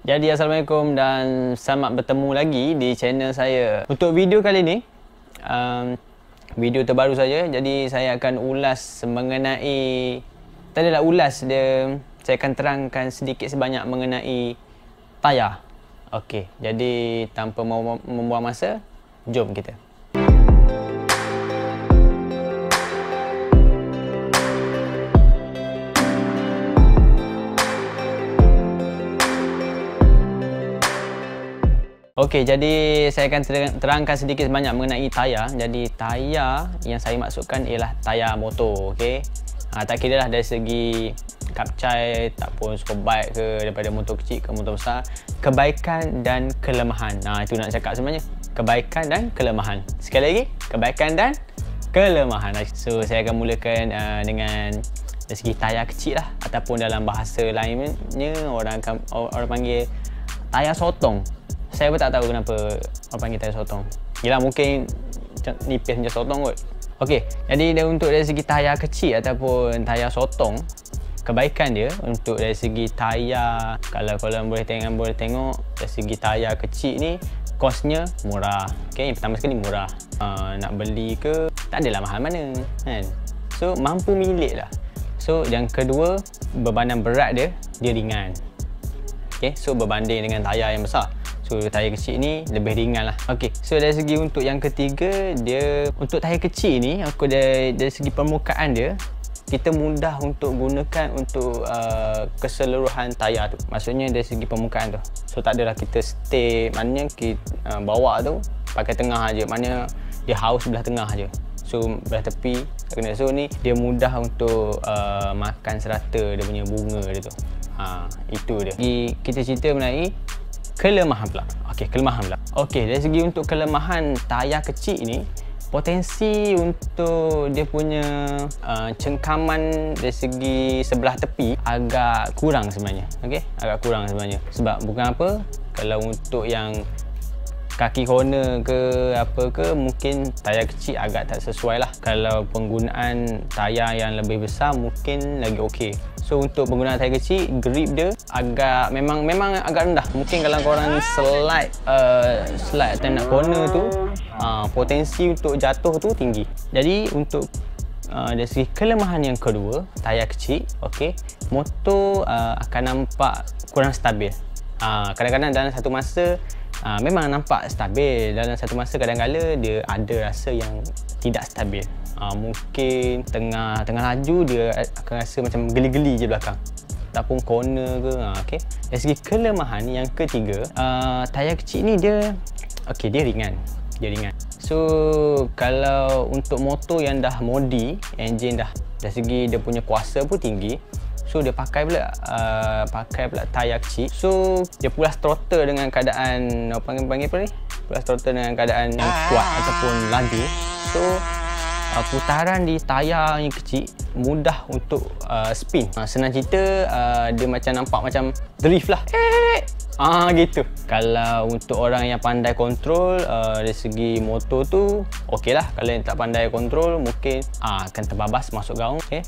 Jadi Assalamualaikum dan selamat bertemu lagi di channel saya. Untuk video kali ni, video terbaru saya. Jadi saya akan ulas mengenai, tak adalah ulas dia, saya akan terangkan sedikit sebanyak mengenai tayar. Okey, jadi tanpa membuang masa, jom kita. Okey, jadi saya akan terangkan sedikit sebanyak mengenai tayar. Jadi tayar yang saya maksudkan ialah tayar motor, okey. Tak kira lah dari segi kapcai ataupun superbike ke, daripada motor kecil ke motor besar, kebaikan dan kelemahan. Itu nak cakap sebenarnya. Kebaikan dan kelemahan. Sekali lagi, kebaikan dan kelemahan. So saya akan mulakan dengan dari segi tayar kecil lah, ataupun dalam bahasa lainnya orang panggil tayar sotong. Saya pun tak tahu kenapa orang panggil tayar sotong. Yelah, mungkin nipis macam sotong kot. Okey, jadi untuk dari segi tayar kecil ataupun tayar sotong, kebaikan dia untuk dari segi tayar, kalau korang boleh tengok dari segi tayar kecil ni, kosnya murah. Okey, yang pertama sekali murah. Nak beli ke tak adalah mahal mana kan. So mampu milik lah. So yang kedua, bebanan berat dia ringan. Okey, so berbanding dengan tayar yang besar, so tayar kecil ni lebih ringan lah. Okey, so dari segi untuk yang ketiga, dia untuk tayar kecil ni, dari segi permukaan dia, kita mudah untuk gunakan untuk keseluruhan tayar tu. Maksudnya dari segi permukaan tu, so tak adalah kita stay, maknanya kita bawa tu pakai tengah aja, maknanya dia haus sebelah tengah aja, so belah tepi tak kena. So ni dia mudah untuk makan serata dia punya bunga dia tu. Itu dia. Kita cerita mengenai kelemahan pula. Okey, kelemahan pula. Okey, dari segi untuk kelemahan tayar kecil ni, potensi untuk dia punya cengkaman dari segi sebelah tepi agak kurang sebenarnya. Okey, agak kurang sebenarnya. Sebab bukan apa, kalau untuk yang kaki corner ke apa ke, mungkin tayar kecil agak tak sesuai lah. Kalau penggunaan tayar yang lebih besar mungkin lagi okey. So untuk penggunaan tayar kecil, grip dia agak memang agak rendah. Mungkin kalau korang slide atau nak corner tu, potensi untuk jatuh tu tinggi. Jadi untuk dari segi kelemahan yang kedua, tayar kecil, okey, motor akan nampak kurang stabil. Kadang-kadang dalam satu masa memang nampak stabil, dalam satu masa kadang-kadang dia ada rasa yang tidak stabil. Mungkin tengah laju dia akan rasa macam geli-geli je belakang, ataupun corner ke. Okey, dari segi kelemahan yang ketiga, tayar kecil ni dia ringan. So kalau untuk motor yang dah modi, enjin dah dari segi dia punya kuasa pun tinggi, so dia pakai pula tayar kecil. So dia pulas throttle dengan keadaan panggil apa ni? Pulas throttle dengan keadaan yang kuat ataupun laju. So putaran di tayar yang kecil mudah untuk spin. Senang cerita, dia macam nampak macam drift lah. Gitu. Kalau untuk orang yang pandai kontrol dari segi motor tu, okey lah. Kalau yang tak pandai kontrol, mungkin akan terbabas masuk gaung. Okay.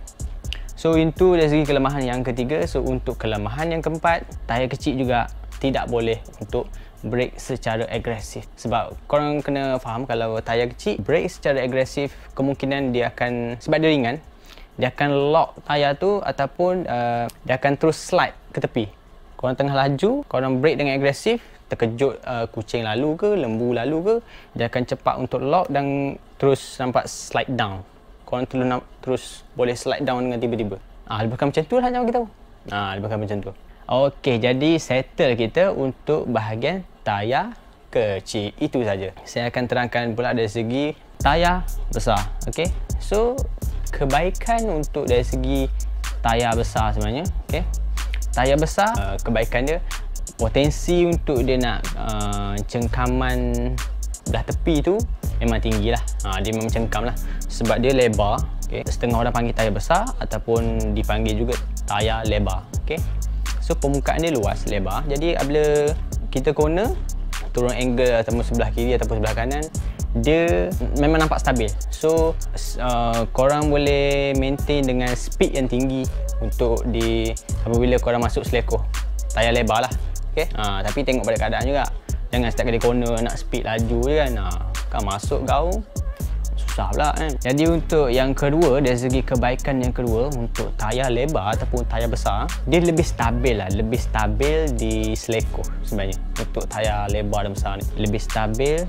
So itu dari segi kelemahan yang ketiga. So untuk kelemahan yang keempat, tayar kecil juga tidak boleh untuk brake secara agresif. Sebab korang kena faham, kalau tayar kecil brake secara agresif, kemungkinan dia akan, sebab dia ringan, dia akan lock tayar tu, ataupun dia akan terus slide ke tepi. Korang tengah laju, korang brake dengan agresif, terkejut kucing lalu ke, lembu lalu ke, dia akan cepat untuk lock dan terus nampak slide down. Korang terus boleh slide down dengan tiba-tiba. Lebih kurang macam tu lah, jangan kita tahu. Lebih kurang macam tu. Okey, jadi settle kita untuk bahagian tayar kecil. Itu saja. Saya akan terangkan pula dari segi tayar besar. Okey. So kebaikan untuk dari segi tayar besar sebenarnya, okey. Tayar besar, kebaikan dia, potensi untuk dia nak cengkaman belah tepi tu memang tinggi lah. Dia memang cengkam lah, sebab dia lebar. Okay. Setengah orang panggil tayar besar, ataupun dipanggil juga tayar lebar. Okay. So permukaan dia luas, lebar. Jadi apabila kita corner, turun angle ataupun sebelah kiri ataupun sebelah kanan, dia memang nampak stabil. So korang boleh maintain dengan speed yang tinggi untuk apabila korang masuk selekoh. Tayar lebar lah. Okay? Tapi tengok pada keadaan juga. Jangan setiap kali corner nak speed laju je kan. Kan masuk gaung susah pula kan. Jadi untuk yang kedua, dari segi kebaikan yang kedua, untuk tayar lebar ataupun tayar besar, dia lebih stabil lah. Lebih stabil di selekoh sebenarnya. Untuk tayar lebar dan besar ni lebih stabil.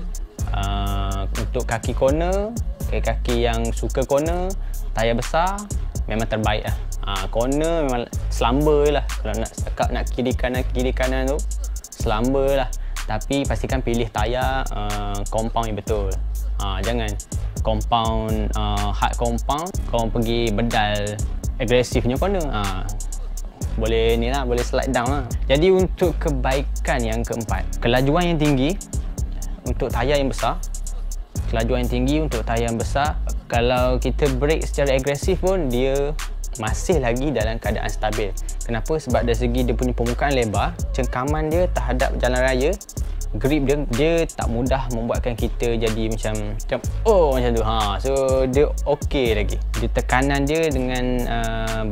Untuk kaki corner, kaki yang suka corner, tayar besar memang terbaik lah. Corner memang selamba lah. Kalau nak cakap nak kiri kanan tu selamba lah. Tapi pastikan pilih tayar compound yang betul. Jangan compound hard compound kau pergi bedal agresifnya corner, boleh ni lah, boleh slide down lah. Jadi untuk kebaikan yang keempat, kelajuan yang tinggi untuk tayar yang besar. Kelajuan yang tinggi untuk tayar yang besar, kalau kita brake secara agresif pun dia masih lagi dalam keadaan stabil. Kenapa? Sebab dari segi dia punya permukaan lebar, cengkaman dia terhadap jalan raya, grip dia tak mudah membuatkan kita jadi macam macam tu. So dia okey lagi. Dia tekanan dia dengan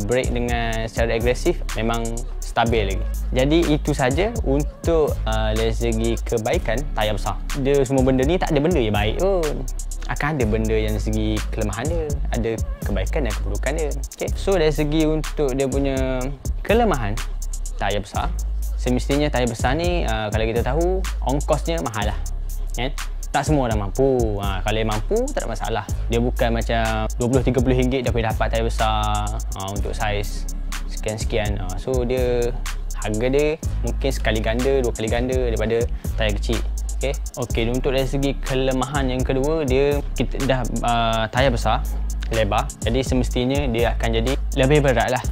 brake dengan secara agresif memang stabil lagi. Jadi itu saja untuk dari segi kebaikan tayar besar. Dia semua benda ni tak ada benda yang baik pun. Akan ada benda yang dari segi kelemahan dia, ada kebaikan dan keburukan dia. Okay. So dari segi untuk dia punya kelemahan tayar besar, semestinya tayar besar ni kalau kita tahu ongkosnya mahal lah, kan? Tak semua orang mampu. Kalau yang mampu tak ada masalah. Dia bukan macam 20-30 ringgit dah boleh dapat tayar besar untuk saiz sekian-sekian. So dia harga dia mungkin sekali ganda, 2 kali ganda daripada tayar kecil. Okey, untuk dari segi kelemahan yang kedua, dia kita dah tayar besar lebar, jadi semestinya dia akan jadi lebih berat lah.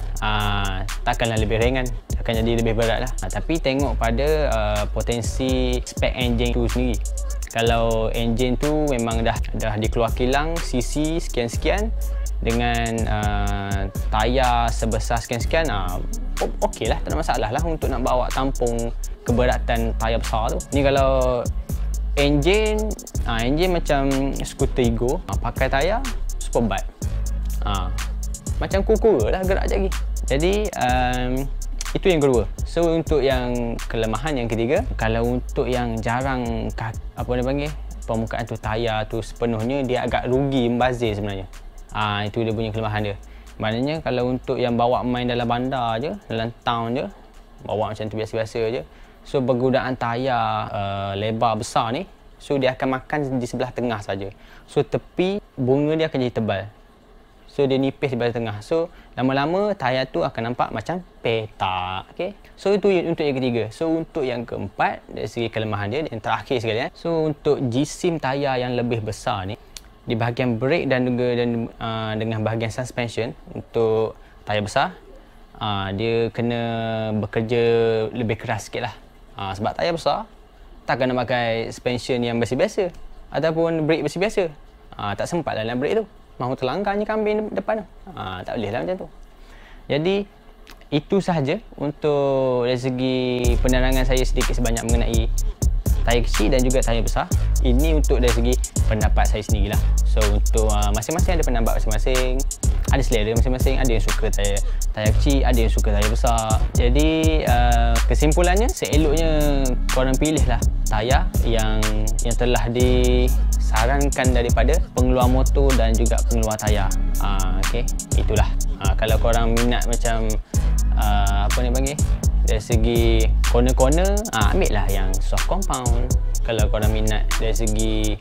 Takkanlah lebih ringan, akan jadi lebih berat lah. Tapi tengok pada potensi spek enjin tu sendiri. Kalau enjin tu memang dah dikeluar kilang cc sekian-sekian dengan tayar sebesar sekian-sekian, okey lah, tak ada masalah lah untuk nak bawa tampung keberatan tayar besar tu. Ni kalau enjin macam skuter Ego, pakai tayar Superbike, macam kura-kura lah gerak sekejap lagi. Jadi itu yang kedua. So untuk yang kelemahan yang ketiga, kalau untuk yang jarang apa dia panggil, permukaan tu tayar tu sepenuhnya, dia agak rugi membazir sebenarnya. Itu dia punya kelemahan dia. Maknanya kalau untuk yang bawa main dalam bandar je, dalam town je, bawa macam tu biasa-biasa je, so penggunaan tayar lebar besar ni, so dia akan makan di sebelah tengah saja. So tepi bunga dia akan jadi tebal, so dia nipis di belah tengah. So lama-lama tayar tu akan nampak macam petak. Okay? So itu untuk yang ketiga. So untuk yang keempat, dari segi kelemahan dia, yang terakhir sekali, so untuk jisim tayar yang lebih besar ni, di bahagian brake dan juga dengan bahagian suspension, untuk tayar besar dia kena bekerja lebih keras sikit lah. Sebab tayar besar takkan nak pakai suspension yang biasa-biasa ataupun brake biasa-biasa. Tak sempat lah dalam brake tu, mahu terlanggarnya kambing depan tu. Tak boleh lah macam tu. Jadi itu sahaja untuk dari segi penerangan saya sedikit sebanyak mengenai tayar kecil dan juga tayar besar. Ini untuk dari segi pendapat saya sendirilah. So untuk masing-masing ada pendapat masing-masing, ada selera masing-masing. Ada yang suka tayar kecil, ada yang suka tayar besar. Jadi kesimpulannya, seeloknya korang pilihlah tayar yang telah disarankan daripada pengeluar motor dan juga pengeluar tayar. Okay, itulah. Kalau korang minat macam apa ni panggil, dari segi corner-corner, ambil lah yang soft compound. Kalau korang minat dari segi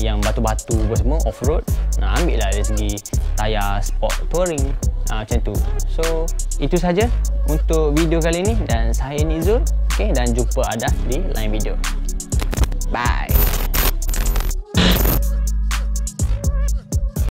yang batu-batu semua off-road, ambil lah dari segi tayar sport touring, macam tu. So itu saja untuk video kali ini, dan saya Nizul. Okay, dan jumpa ada di lain video. Bye.